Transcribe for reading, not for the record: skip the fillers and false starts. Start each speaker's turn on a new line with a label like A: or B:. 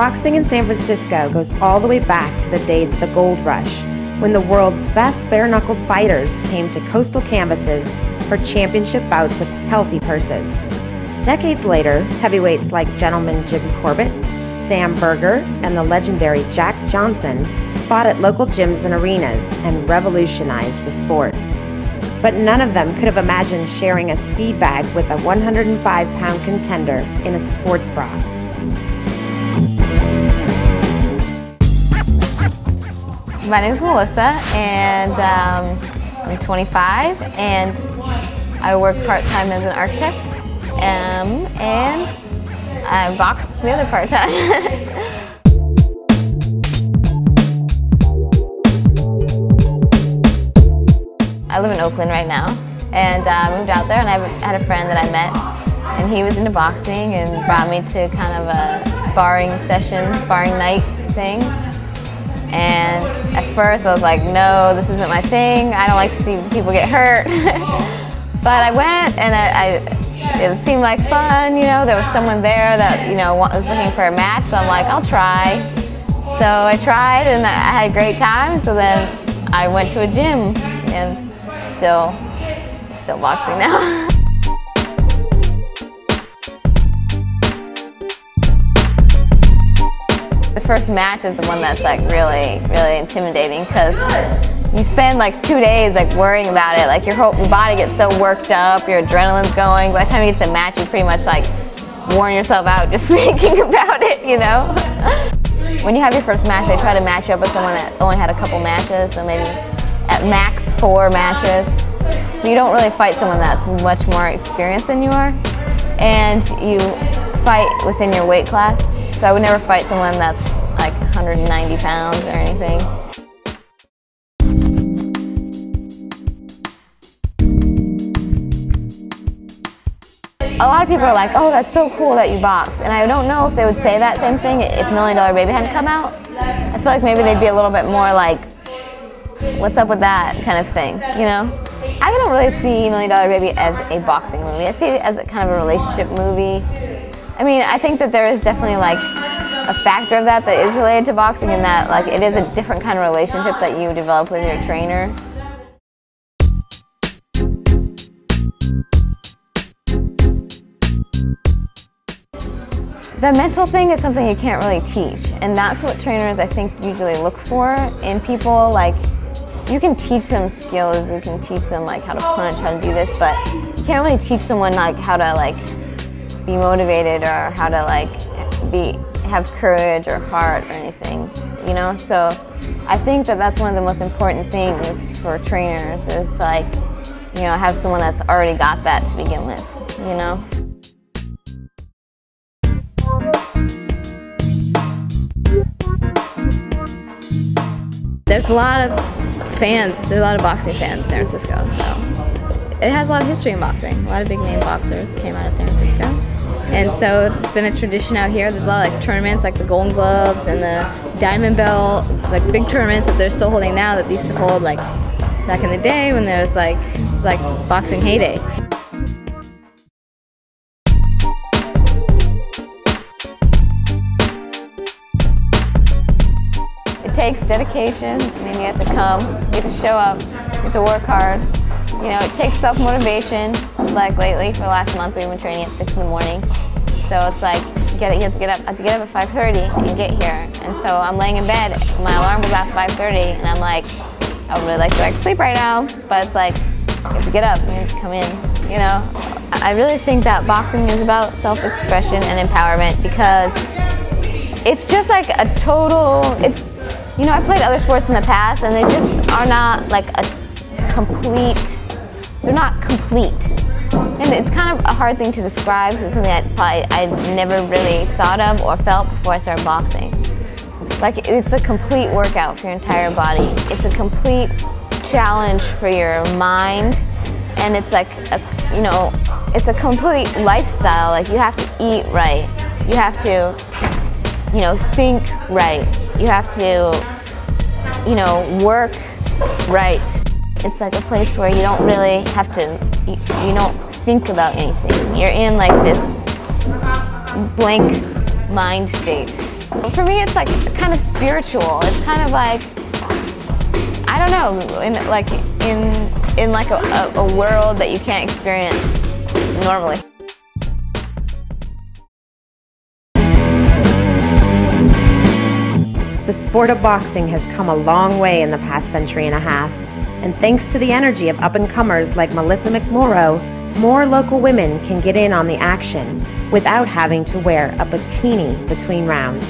A: Boxing in San Francisco goes all the way back to the days of the gold rush, when the world's best bare-knuckled fighters came to coastal canvases for championship bouts with healthy purses. Decades later, heavyweights like gentleman Jim Corbett, Sam Berger, and the legendary Jack Johnson fought at local gyms and arenas and revolutionized the sport. But none of them could have imagined sharing a speed bag with a 105-pound contender in a sports bra.
B: My name is Melissa, and I'm 25, and I work part-time as an architect, and I box the other part-time. I live in Oakland right now, and I moved out there, and I had a friend that I met, and he was into boxing and brought me to kind of a sparring session, sparring night thing. And at first I was like, no, this isn't my thing. I don't like to see people get hurt. But I went, and it seemed like fun, you know. There was someone there that, you know, was looking for a match, so I'm like, I'll try. So I tried, and I had a great time. So then I went to a gym, and still boxing now. The first match is the one that's like really intimidating, because you spend like 2 days like worrying about it. Like your body gets so worked up, your adrenaline's going. By the time you get to the match, you pretty much like worn yourself out just thinking about it, you know? When you have your first match, they try to match you up with someone that's only had a couple matches, so maybe at max 4 matches. So you don't really fight someone that's much more experienced than you are, and you fight within your weight class. So I would never fight someone that's like 190 pounds or anything. A lot of people are like, oh, that's so cool that you box. And I don't know if they would say that same thing if $1 Million Baby hadn't come out. I feel like maybe they'd be a little bit more like, what's up with that kind of thing, you know? I don't really see $1 Million Baby as a boxing movie. I see it as a kind of a relationship movie. I mean, I think that there is definitely like a factor of that is related to boxing, in that like it is a different kind of relationship that you develop with your trainer. The mental thing is something you can't really teach, and that's what trainers I think usually look for in people. Like, you can teach them skills, you can teach them like how to punch, how to do this, but you can't really teach someone like how to like be motivated, or how to like have courage or heart or anything, you know? So I think that that's one of the most important things for trainers, is like, you know, have someone that's already got that to begin with, you know? There's a lot of fans, there's a lot of boxing fans in San Francisco, so it has a lot of history in boxing. A lot of big name boxers came out of San Francisco. And so it's been a tradition out here. There's a lot of like tournaments like the Golden Gloves and the Diamond Bell, like big tournaments that they're still holding now that they used to hold like back in the day when there was like, it was like boxing heyday. It takes dedication. I mean, you have to come, you have to show up, you have to work hard. You know, it takes self-motivation. Like lately, for the last month, we've been training at 6 in the morning. So it's like, you have to get up. I have to get up at 5:30 and get here. And so I'm laying in bed. My alarm was at 5:30, and I'm like, I would really like to go back to sleep right now. But it's like, you have to get up, you have to come in. You know, I really think that boxing is about self-expression and empowerment, because it's just like a total. It's, you know, I played other sports in the past, and they just are not like a complete. They're not complete. And it's kind of a hard thing to describe, because it's something I never really thought of or felt before I started boxing. Like, it's a complete workout for your entire body. It's a complete challenge for your mind, and it's like, you know, it's a complete lifestyle. Like, you have to eat right. You have to, you know, think right. You have to, you know, work right. It's like a place where you don't really have to, you don't think about anything. You're in like this blank mind state. For me, it's like kind of spiritual. It's kind of like, I don't know, in like a world that you can't experience normally.
A: The sport of boxing has come a long way in the past century and a half, and thanks to the energy of up-and-comers like Melissa McMorrow, more local women can get in on the action without having to wear a bikini between rounds.